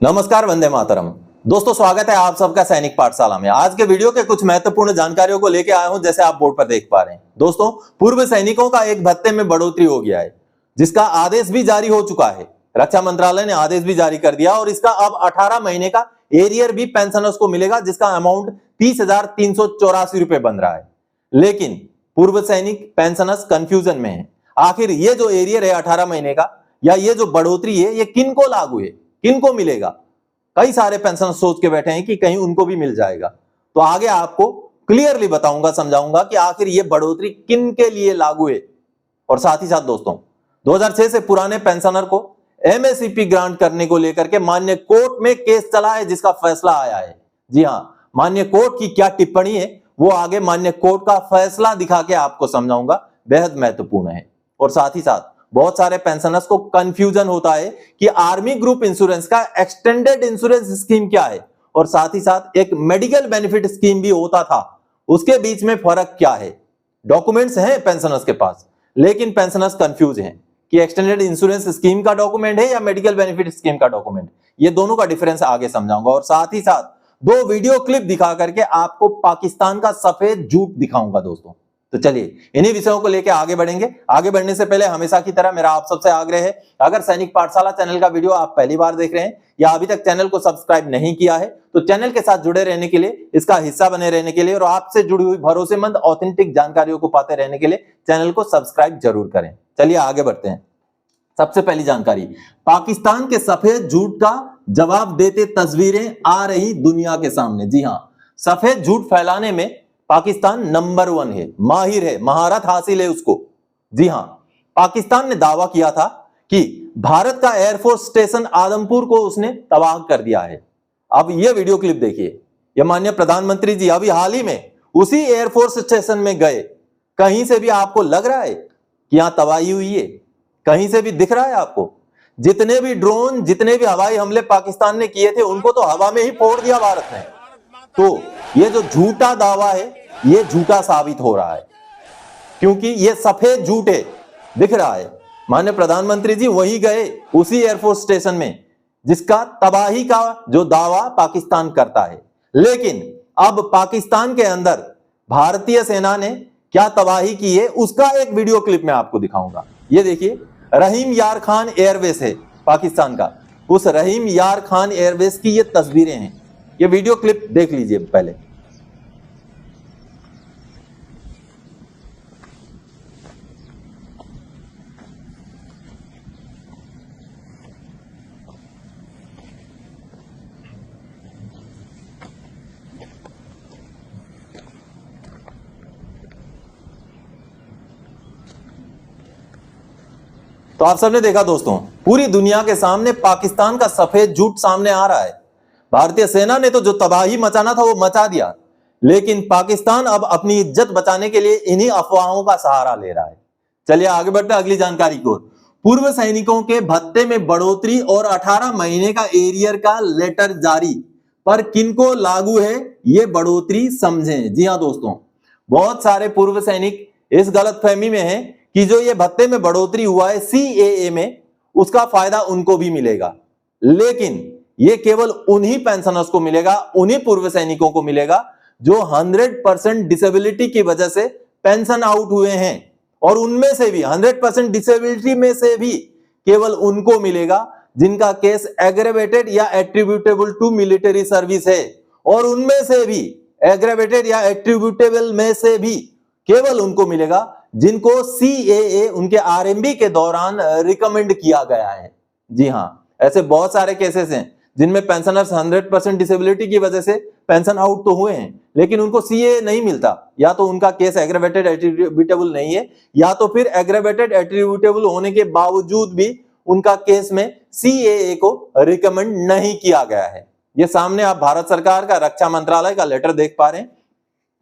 नमस्कार, वंदे मातरम। दोस्तों, स्वागत है आप सबका सैनिक पाठशाला में। आज के वीडियो के कुछ महत्वपूर्ण जानकारियों को लेकर आया हूं, जैसे आप बोर्ड पर देख पा रहे हैं। दोस्तों, पूर्व सैनिकों का एक भत्ते में बढ़ोतरी हो गया है, जिसका आदेश भी जारी हो चुका है। रक्षा मंत्रालय ने आदेश भी जारी कर दिया और इसका अब 18 महीने का एरियर भी पेंशनर्स को मिलेगा, जिसका अमाउंट 30,384 रुपए बन रहा है। लेकिन पूर्व सैनिक पेंशनर्स कंफ्यूजन में है। आखिर ये जो एरियर है 18 महीने का, या ये जो बढ़ोतरी है, ये किन को लागू है, किन को मिलेगा? कई सारे पेंशन सोच के बैठे हैं कि कहीं उनको भी मिल जाएगा। तो आगे आपको क्लियरली बताऊंगा, समझाऊंगा कि आखिर ये बढ़ोतरी किन के लिए लागू है। और साथ ही साथ दोस्तों, 2006 से पुराने पेंशनर को एमएससीपी ग्रांट करने को लेकर के माननीय कोर्ट में केस चला है, जिसका फैसला आया है। जी हां, माननीय कोर्ट की क्या टिप्पणी है वो आगे माननीय कोर्ट का फैसला दिखा के आपको समझाऊंगा, बेहद महत्वपूर्ण है। और साथ ही साथ बहुत सारे पेंशनर्स को कंफ्यूजन होता है कि आर्मी ग्रुप इंश्योरेंस का एक्सटेंडेड इंश्योरेंस स्कीम क्या है, और साथ ही साथ एक मेडिकल बेनिफिट स्कीम भी होता था, उसके बीच में फर्क क्या है। डॉक्यूमेंट्स हैं पेंशनर्स के पास, लेकिन पेंशनर्स कंफ्यूज हैं कि एक्सटेंडेड इंश्योरेंस स्कीम का डॉक्यूमेंट है या मेडिकल बेनिफिट स्कीम का डॉक्यूमेंट। ये दोनों का डिफरेंस आगे समझाऊंगा। और साथ ही साथ 2 वीडियो क्लिप दिखा करके आपको पाकिस्तान का सफेद झूठ दिखाऊंगा दोस्तों। तो चलिए इन्हीं विषयों को लेकर आगे बढ़ेंगे। आगे बढ़ने से पहले हमेशा की तरह मेरा आप सबसे आग्रह है, अगर सैनिक पाठशाला चैनल का वीडियो आप पहली बार देख रहे हैं या अभी तक चैनल को सब्सक्राइब नहीं किया है, तो चैनल के साथ जुड़े रहने के लिए, इसका हिस्सा बने रहने के लिए और आपसे जुड़ी हुई भरोसेमंद ऑथेंटिक जानकारियों को पाते रहने के लिए चैनल को सब्सक्राइब जरूर करें। चलिए आगे बढ़ते हैं। सबसे पहली जानकारी, पाकिस्तान के सफेद झूठ का जवाब देते तस्वीरें आ रही दुनिया के सामने। जी हां, सफेद झूठ फैलाने में पाकिस्तान नंबर 1 है, माहिर है, महारत हासिल है उसको। जी हां, पाकिस्तान ने दावा किया था कि भारत का एयरफोर्स स्टेशन आदमपुर को उसने तबाह कर दिया है। अब यह वीडियो क्लिप देखिए। यह माननीय प्रधानमंत्री जी अभी हाल ही में उसी एयरफोर्स स्टेशन में गए। कहीं से भी आपको लग रहा है कि यहां तबाही हुई है? कहीं से भी दिख रहा है आपको? जितने भी ड्रोन, जितने भी हवाई हमले पाकिस्तान ने किए थे, उनको तो हवा में ही फोड़ दिया भारत ने। तो ये जो झूठा दावा है, ये झूठा साबित हो रहा है, क्योंकि ये सफेद झूठ है, दिख रहा है। माननीय प्रधानमंत्री जी वहीं गए, उसी एयरफोर्स स्टेशन में, जिसका तबाही का जो दावा पाकिस्तान करता है। लेकिन अब पाकिस्तान के अंदर भारतीय सेना ने क्या तबाही की है, उसका एक वीडियो क्लिप में आपको दिखाऊंगा। ये देखिए, रहीम यार खान एयरबेस है पाकिस्तान का। उस रहीम यार खान एयरबेस की ये तस्वीरें हैं। ये वीडियो क्लिप देख लीजिए पहले। तो आप सबने देखा दोस्तों, पूरी दुनिया के सामने पाकिस्तान का सफेद झूठ सामने आ रहा है। भारतीय सेना ने तो जो तबाही मचाना था वो मचा दिया, लेकिन पाकिस्तान अब अपनी इज्जत बचाने के लिए इन्हीं अफवाहों का सहारा ले रहा है। चलिए आगे बढ़ते हैं अगली जानकारी को। पूर्व सैनिकों के भत्ते में बढ़ोतरी और 18 महीने का एरियर का लेटर जारी, पर किनको लागू है ये बढ़ोतरी समझें। जी हां दोस्तों, बहुत सारे पूर्व सैनिक इस गलतफहमी में हैं कि जो ये भत्ते में बढ़ोतरी हुआ है सीएए में, उसका फायदा उनको भी मिलेगा। लेकिन ये केवल उन्हीं पेंशनर्स को मिलेगा, उन्हीं पूर्व सैनिकों को मिलेगा जो 100% डिसेबिलिटी की वजह से पेंशन आउट हुए हैं। और उनमें से भी 100% डिसेबिलिटी में से भी केवल उनको मिलेगा जिनका केस एग्रेवेटेड या एट्रीब्यूटेबल टू मिलिट्री सर्विस है। और उनमें से भी एग्रेवेटेड या एट्रीब्यूटेबल में से भी केवल उनको मिलेगा जिनको सीएए उनके आरएमबी के दौरान रिकमेंड किया गया है। जी हां, ऐसे बहुत सारे केसेस हैं जिनमें पेंशनर्स 100% डिसेबिलिटी की वजह से पेंशन आउट तो हुए हैं, लेकिन उनको सीए नहीं मिलता। या तो उनका केस एग्रेवेटेड एट्रीब्यूटेबल नहीं है, या तो फिर एग्रेवेटेड एट्रीब्यूटेबल होने के बावजूद भी उनका केस में सीएए को रिकमेंड नहीं किया गया है। ये सामने आप भारत सरकार का रक्षा मंत्रालय का लेटर देख पा रहे हैं।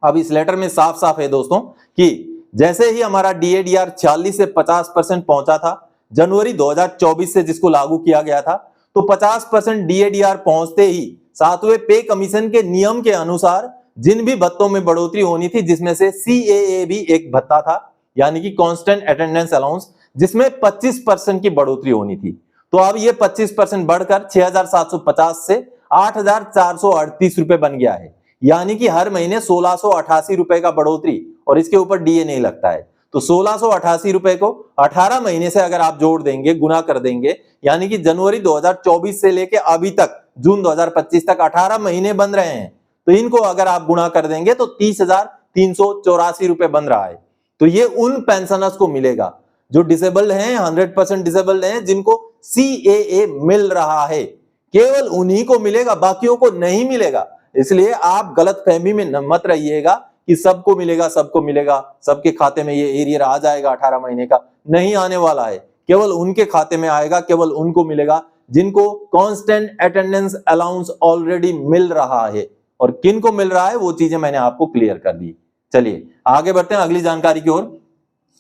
अब इस लेटर में साफ साफ है दोस्तों कि जैसे ही हमारा डीएडीआर 40 से 50% पहुंचा था जनवरी 2024 से, जिसको लागू किया गया था, तो 50% डीएडीआर पहुंचते ही 7वें पे कमीशन के नियम के अनुसार जिन भी भत्तों में बढ़ोतरी होनी थी, जिसमें से सीएए भी एक भत्ता था, यानी कि कांस्टेंट अटेंडेंस अलाउंस, जिसमें 25% की बढ़ोतरी होनी थी, तो अब ये 25% बढ़कर 6,750 से 8,438 रुपए बन गया है, यानी कि हर महीने 1,688 रुपए का बढ़ोतरी, और इसके ऊपर डीए नहीं लगता है। तो 1,688 रुपए को 18 महीने से अगर आप जोड़ देंगे, गुना कर देंगे, यानी कि जनवरी 2024 से लेके अभी तक जून 2025 तक 18 महीने बन रहे हैं, तो इनको अगर आप गुणा कर देंगे तो 30,384 रुपए बन रहा है। तो ये उन पेंशनर्स को मिलेगा जो डिसेबल्ड हैं, 100% डिसेबल्ड हैं, जिनको CAA मिल रहा है, केवल उन्हीं को मिलेगा, बाकियों को नहीं मिलेगा। इसलिए आप गलत फहमी में मत रहिएगा कि सबको मिलेगा, सबको मिलेगा, सबके खाते में ये एरियर आ जाएगा 18 महीने का, नहीं आने वाला है। केवल उनके खाते में आएगा, केवल उनको मिलेगा जिनको कांस्टेंट अटेंडेंस अलाउंस ऑलरेडी मिल रहा है। और किन को मिल रहा है वो चीजें मैंने आपको क्लियर कर दी। चलिए आगे बढ़ते हैं अगली जानकारी की ओर।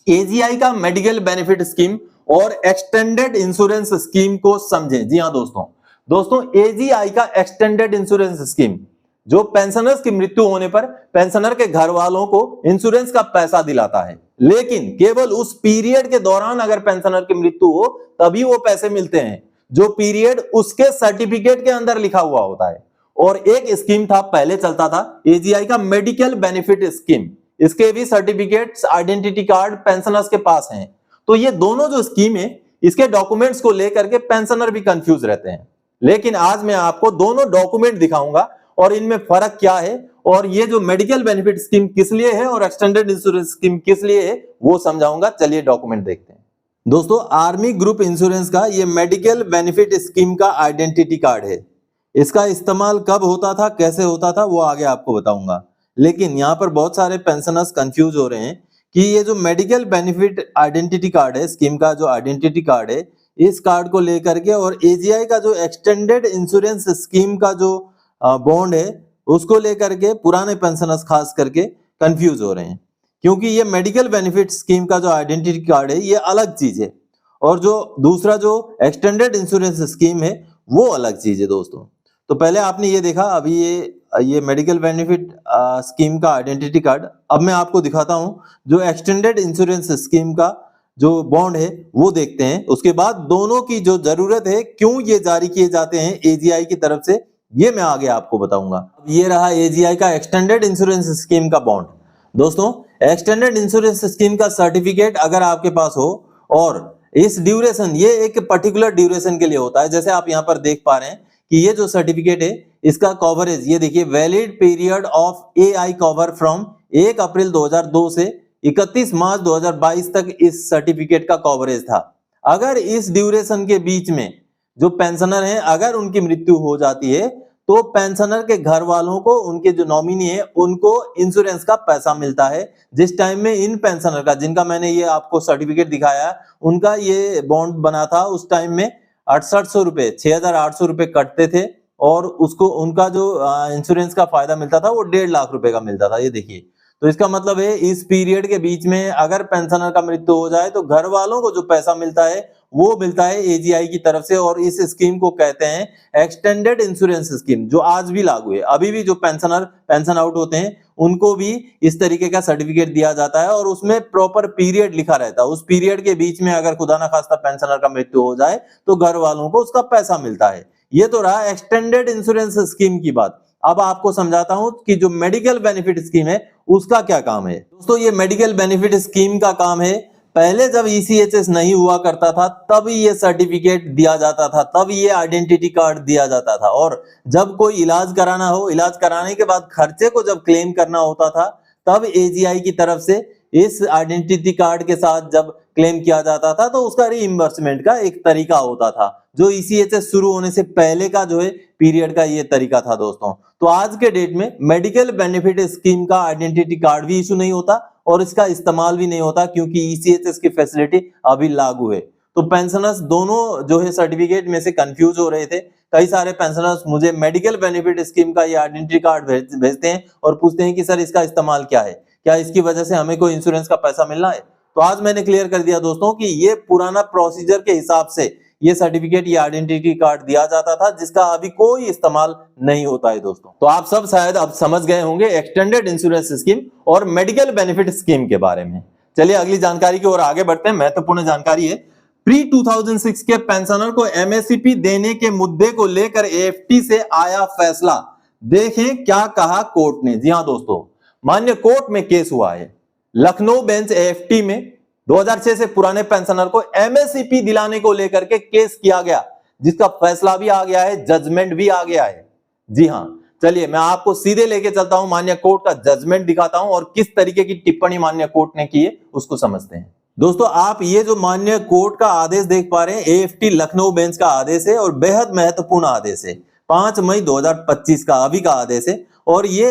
एजीआई का मेडिकल बेनिफिट स्कीम और एक्सटेंडेड इंश्योरेंस स्कीम को समझें। जी हां दोस्तों, एजीआई का एक्सटेंडेड इंश्योरेंस स्कीम जो पेंशनर्स की मृत्यु होने पर पेंशनर के घर वालों को इंश्योरेंस का पैसा दिलाता है, लेकिन केवल उस पीरियड के दौरान अगर पेंशनर की मृत्यु हो तभी वो पैसे मिलते हैं, जो पीरियड उसके सर्टिफिकेट के अंदर लिखा हुआ होता है। और एक स्कीम था, पहले चलता था एजीआई का मेडिकल बेनिफिट स्कीम, इसके भी सर्टिफिकेट्स, आइडेंटिटी कार्ड पेंशनर्स के पास हैं। तो ये दोनों जो स्कीम है, इसके डॉक्यूमेंट्स को लेकर के पेंशनर भी कंफ्यूज रहते हैं। लेकिन आज मैं आपको दोनों डॉक्यूमेंट दिखाऊंगा और इनमें फर्क क्या है, और ये जो मेडिकल बेनिफिट स्कीम किस लिए है और एक्सटेंडेड इंश्योरेंस स्कीम किस लिए है वो समझाऊंगा। चलिए डॉक्यूमेंट देखते हैं। दोस्तों, आर्मी ग्रुप इंश्योरेंस का ये मेडिकल बेनिफिट स्कीम का आइडेंटिटी कार्ड है। इसका इस्तेमाल कब होता था, कैसे होता था, वो आगे आपको बताऊंगा। लेकिन यहाँ पर बहुत सारे पेंशनर्स कंफ्यूज हो रहे हैं कि ये जो मेडिकल बेनिफिट आइडेंटिटी कार्ड है, स्कीम का जो आइडेंटिटी कार्ड है, इस कार्ड को लेकर के और एजीआई का जो एक्सटेंडेड इंश्योरेंस स्कीम का जो बॉन्ड है उसको लेकर के पुराने पेंशनर्स खास करके कंफ्यूज हो रहे हैं, क्योंकि ये मेडिकल बेनिफिट स्कीम का जो आइडेंटिटी कार्ड है ये अलग चीज है, और जो दूसरा जो एक्सटेंडेड इंश्योरेंस स्कीम है वो अलग चीज है दोस्तों। तो पहले आपने ये देखा, अभी ये मेडिकल बेनिफिट स्कीम का आइडेंटिटी कार्ड। अब मैं आपको दिखाता हूं जो एक्सटेंडेड इंश्योरेंस स्कीम का जो बॉन्ड है वो देखते हैं। उसके बाद दोनों की जो जरूरत है, क्यों ये जारी किए जाते हैं एजीआई की तरफ से, ये मैं आगे आपको बताऊंगा। ये रहा एजीआई का एक्सटेंडेड इंश्योरेंस स्कीम का बॉन्ड। दोस्तों, एक्सटेंडेड इंश्योरेंस स्कीम का सर्टिफिकेट अगर आपके पास हो और इस ड्यूरेशन, ये एक पर्टिकुलर ड्यूरेशन के लिए होता है, जैसे आप यहाँ पर देख पा रहे हैं कि ये जो सर्टिफिकेट है इसका कवरेज ये देखिए, valid period of AI cover from 1 अप्रैल 2002 से 31 मार्च 2022 तक इस सर्टिफिकेट का कवरेज था। अगर इस ड्यूरेशन के बीच में जो पेंशनर हैं, अगर उनकी मृत्यु हो जाती है तो पेंशनर के घर वालों को, उनके जो नॉमिनी है, उनको इंश्योरेंस का पैसा मिलता है। जिस टाइम में इन पेंशनर का, जिनका मैंने ये आपको सर्टिफिकेट दिखाया, उनका ये बॉन्ड बना था, उस टाइम में 6800 रुपए, 6,800 रुपए कटते थे, और उसको उनका जो इंश्योरेंस का फायदा मिलता था वो 1.5 लाख रुपए का मिलता था। ये देखिए, तो इसका मतलब है इस पीरियड के बीच में अगर पेंशनर का मृत्यु हो जाए तो घर वालों को जो पैसा मिलता है वो मिलता है एजीआई की तरफ से, और इस स्कीम को कहते हैं एक्सटेंडेड इंश्योरेंस स्कीम, जो आज भी लागू है। अभी भी जो पेंशनर पेंशन आउट होते हैं उनको भी इस तरीके का सर्टिफिकेट दिया जाता है, और उसमें प्रॉपर पीरियड लिखा रहता है। उस पीरियड के बीच में अगर खुदा ना खास्ता पेंशनर का मृत्यु हो जाए तो घर वालों को उसका पैसा मिलता है। ये तो रहा एक्सटेंडेड इंश्योरेंस स्कीम की बात। अब आपको समझाता हूं कि जो मेडिकल बेनिफिट स्कीम है उसका क्या काम है। दोस्तों, ये मेडिकल बेनिफिट स्कीम का काम है, पहले जब ईसीएचएस नहीं हुआ करता था तब ये सर्टिफिकेट दिया जाता था, तब ये आइडेंटिटी कार्ड दिया जाता था, और जब कोई इलाज कराना हो, इलाज कराने के बाद खर्चे को जब क्लेम करना होता था तब एजीआई की तरफ से इस आइडेंटिटी कार्ड के साथ जब क्लेम किया जाता था तो उसका रीइंबर्समेंट का एक तरीका होता था, जो ईसीएचएस शुरू होने से पहले का जो है पीरियड का ये तरीका था दोस्तों। तो आज के डेट में मेडिकल बेनिफिट स्कीम का आइडेंटिटी कार्ड भी इशू नहीं होता और इसका इस्तेमाल भी नहीं होता, क्योंकि ईसीएचएस की फैसिलिटी अभी लागू है। तो पेंशनर्स दोनों जो है सर्टिफिकेट में से कंफ्यूज हो रहे थे। कई सारे पेंशनर्स मुझे मेडिकल बेनिफिट स्कीम का ये आइडेंटिटी कार्ड भेजते हैं और पूछते हैं कि सर इसका इस्तेमाल क्या है, क्या इसकी वजह से हमें कोई इंश्योरेंस का पैसा मिलना है। तो आज मैंने क्लियर कर दिया दोस्तों कि ये पुराना प्रोसीजर के हिसाब से ये सर्टिफिकेट, ये आइडेंटिटी कार्ड दिया जाता था, जिसका अभी कोई इस्तेमाल नहीं होता है दोस्तों। तो आप सब शायद अब समझ गए होंगे एक्सटेंडेड इंश्योरेंस स्कीम और मेडिकल बेनिफिट स्कीम के बारे में। चलिए अगली जानकारी की ओर आगे बढ़ते हैं। महत्वपूर्ण जानकारी है, प्री 2006 के पेंशनर को एमएससीपी देने के मुद्दे को लेकर एएफटी से आया फैसला। देखें क्या कहा कोर्ट ने। जी हां दोस्तों, मान्य कोर्ट में केस हुआ है। लखनऊ बेंच एएफटी में 2006 से पुराने पेंशनर को एमएससीपी दिलाने को लेकर के केस किया गया, जिसका फैसला भी आ गया है, जजमेंट भी आ गया है। जी हां, चलिए मैं आपको सीधे लेके चलता हूं, मान्य कोर्ट का जजमेंट दिखाता हूं और किस तरीके की टिप्पणी मान्य कोर्ट ने की है उसको समझते हैं। दोस्तों, आप ये जो मान्य कोर्ट का आदेश देख पा रहे हैं, एएफटी लखनऊ बेंच का आदेश है और बेहद महत्वपूर्ण आदेश है। 5 मई 2025 का अभी का आदेश है और ये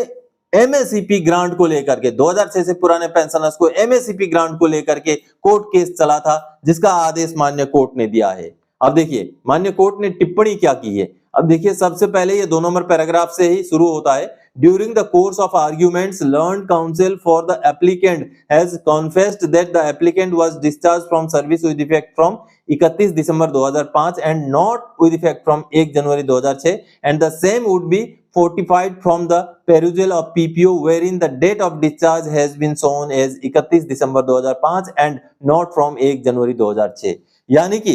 एमएससीपी ग्रांट को लेकर के 2006 से पुराने पेंशनर्स को एमएससीपी ग्रांट को लेकर के कोर्ट केस चला था, जिसका आदेश मान्य कोर्ट ने दिया है। अब देखिए मान्य कोर्ट ने टिप्पणी क्या की है। अब देखिए, सबसे पहले ये 2 नंबर पैराग्राफ से ही शुरू होता है। During the course of arguments, learned counsel for the applicant has confessed that the applicant was discharged from service with effect from 31 December 2005 and not with effect from 1 January 2006 and the same would be fortified from the perusal of PPO wherein the date of discharge has been shown as 31 December 2005 and not from 1 January 2006। यानी कि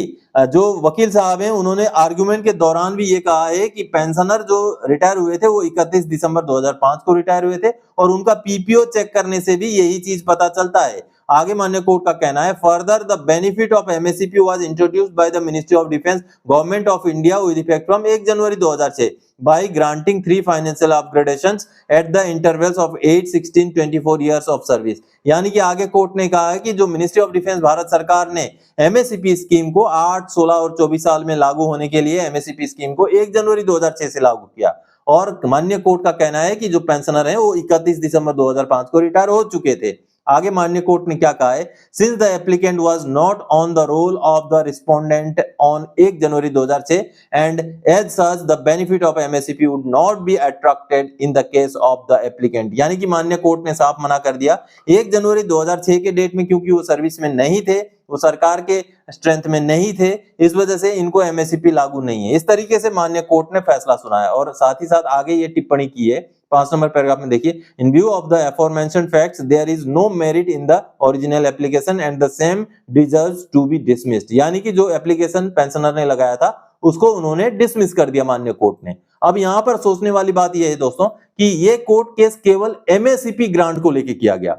जो वकील साहब हैं उन्होंने argument के दौरान भी ये कहा है कि पेंशनर जो रिटायर हुए थे वो 31 दिसंबर 2005 को रिटायर हुए थे और उनका पीपीओ चेक करने से भी यही चीज पता चलता है। आगे मान्य कोर्ट का कहना है, further the benefit of MSCP was introduced by the ministry of defence government of India with effect from 1 January 2006 by granting 3 financial upgradations at the intervals of 8, 16, 24 years of service। यानी कि आगे court ने कहा है कि जो ministry of defence Bharat सरकार ने एमएससीपी स्कीम को 8, 16 और 24 साल में लागू होने के लिए एमएससीपी स्कीम को 1 जनवरी 2006 से लागू किया और मान्य कोर्ट का कहना है कि जो पेंशनर हैं वो 31 दिसंबर 2005 को रिटायर हो चुके थे। आगे मान्य कोर्ट ने क्या कहा है, since the applicant was not on the roll of the respondent on 1 January 2006 and as such the benefit of MSCP would not be attracted in the case of the applicant. यानी कि मान्य court ने साफ मना कर दिया, 1 January 2006 के date में क्योंकि वो सर्विस में नहीं थे, वो सरकार के स्ट्रेंथ में नहीं थे, इस वजह से इनको एमएससीपी लागू नहीं है। इस तरीके से मान्य कोर्ट ने फैसला सुनाया और साथ ही साथ आगे ये टिप्पणी की है 5 नंबर पैराग्राफ में। देखिए, in view of the aforementioned facts there is no merit in the original application and the same deserves to be dismissed. यानी कि जो एप्लीकेशन पेंशनर ने लगाया था उसको उन्होंने डिसमिस कर दिया मान्य कोर्ट ने। अब यहां पर सोचने वाली बात यह है दोस्तों कि ये कोर्ट केस केवल एमएससीपी ग्रांट को लेकर किया गया,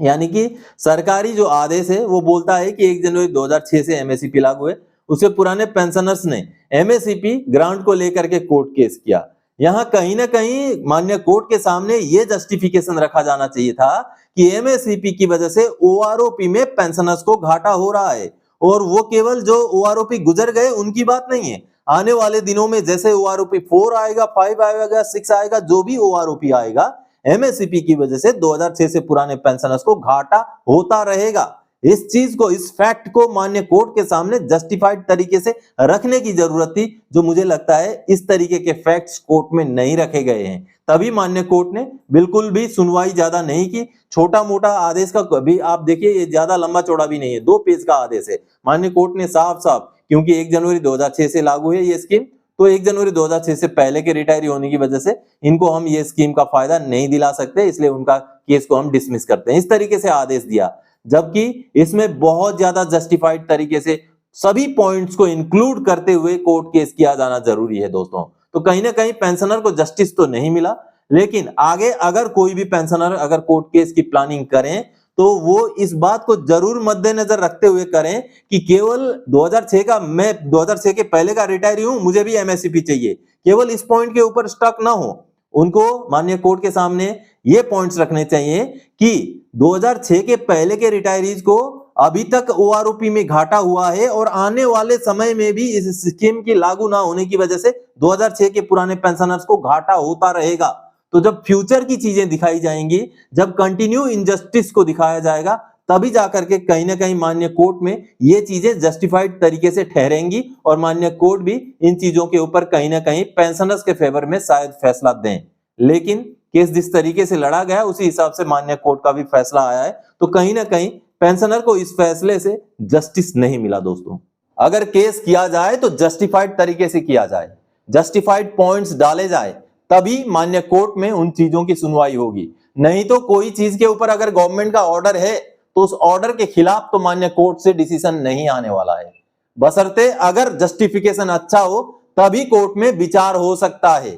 यानी कि सरकारी जो आदेश है वो बोलता है कि 1 जनवरी 2006 से एमएससीपी लागू है, उससे पुराने पेंशनर्स ने एमएससीपी ग्रांट को लेकर के कोर्ट केस किया। यहां कहीं ना कहीं मान्य कोर्ट के सामने ये जस्टिफिकेशन रखा जाना चाहिए था कि एमएससीपी की वजह से ओआरओपी में पेंशनर्स को घाटा हो रहा है और वो केवल जो ओआरओपी गुजर गए उनकी बात नहीं है, आने वाले दिनों में जैसे ओआरओपी 4 आएगा, 5 आएगा, 6 आएगा, जो भी ओआरओपी आएगा एमएससीपी की वजह से 2006 से पुराने पेंशनर्स को घाटा होता रहेगा। इस चीज को, इस फैक्ट को मान्य कोर्ट के सामने जस्टिफाइड तरीके से रखने की जरूरत थी, जो मुझे लगता है इस तरीके के फैक्ट्स कोर्ट में नहीं रखे गए हैं। तभी मान्य कोर्ट ने बिल्कुल भी सुनवाई ज्यादा नहीं की। छोटा मोटा आदेश का भी आप देखिए, ये ज्यादा लंबा चौड़ा भी नहीं है, 2 पेज का आदेश है। मान्य कोर्ट ने साफ साफ, क्योंकि 1 जनवरी 2006 से लागू है ये स्कीम, तो 1 जनवरी 2006 से पहले के रिटायरी होने की वजह से इनको हम ये स्कीम का फायदा नहीं दिला सकते, इसलिए उनका केस को हम डिसमिस करते हैं। इस तरीके से आदेश दिया, जबकि इसमें बहुत ज्यादा जस्टिफाइड तरीके से सभी पॉइंट्स को इंक्लूड करते हुए कोर्ट केस किया जाना जरूरी है दोस्तों। तो कहीं ना कहीं पेंशनर को जस्टिस तो नहीं मिला, लेकिन आगे अगर कोई भी पेंशनर अगर कोर्ट केस की प्लानिंग करें तो वो इस बात को जरूर मद्देनजर रखते हुए करें कि केवल 2006 का, मैं 2006 के पहले का रिटायरी हूं, मुझे भी एमएससीपी चाहिए, केवल इस पॉइंट के ऊपर स्टक ना हो। उनको माननीय कोर्ट के सामने ये पॉइंट्स रखने चाहिए कि 2006 के पहले के रिटायरीज को अभी तक ओआरओपी में घाटा हुआ है और आने वाले समय में भी इस स्कीम की लागू ना होने की वजह से 2006 के पुराने पेंशनर्स को घाटा होता रहेगा। तो जब फ्यूचर की चीजें दिखाई जाएंगी, जब कंटिन्यू इनजस्टिस को दिखाया जाएगा, तभी जाकर के कहीं ना कहीं माननीय कोर्ट में ये चीजें जस्टिफाइड तरीके से ठहरेंगी और माननीय कोर्ट भी इन चीजों के ऊपर कहीं ना कहीं पेंशनर्स के फेवर में शायद फैसला दें। लेकिन केस जिस तरीके से लड़ा गया उसी हिसाब से माननीय कोर्ट का भी फैसला आया है, तो कहीं ना कहीं पेंशनर को इस फैसले से जस्टिस नहीं मिला दोस्तों। अगर केस किया जाए तो जस्टिफाइड तरीके से किया जाए, जस्टिफाइड पॉइंट्स डाले जाए, तभी माननीय कोर्ट में उन चीजों की सुनवाई होगी। नहीं तो कोई चीज के ऊपर अगर गवर्नमेंट का ऑर्डर है तो उस ऑर्डर के खिलाफ तो माननीय कोर्ट से डिसीजन नहीं आने वाला है। बशर्ते अगर जस्टिफिकेशन अच्छा हो तभी कोर्ट में विचार हो सकता है।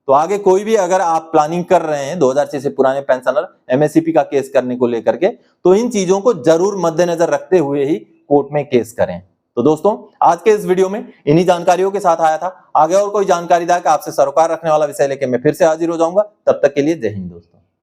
तो आगे कोई भी अगर आप प्लानिंग कर रहे हैं 2006 से पुराने पेंशनर एमएससीपी का केस करने को लेकर के, तो इन चीजों को जरूर मद्देनजर रखते हुए ही कोर्ट में केस करें। तो दोस्तों आज के इस वीडियो में इन्हीं जानकारियों के साथ आया था। आगे और कोई जानकारी आपसे सरोकार रखने वाला विषय लेके मैं फिर से हाजिर हो जाऊंगा। तब तक के लिए जय हिंद दोस्तों।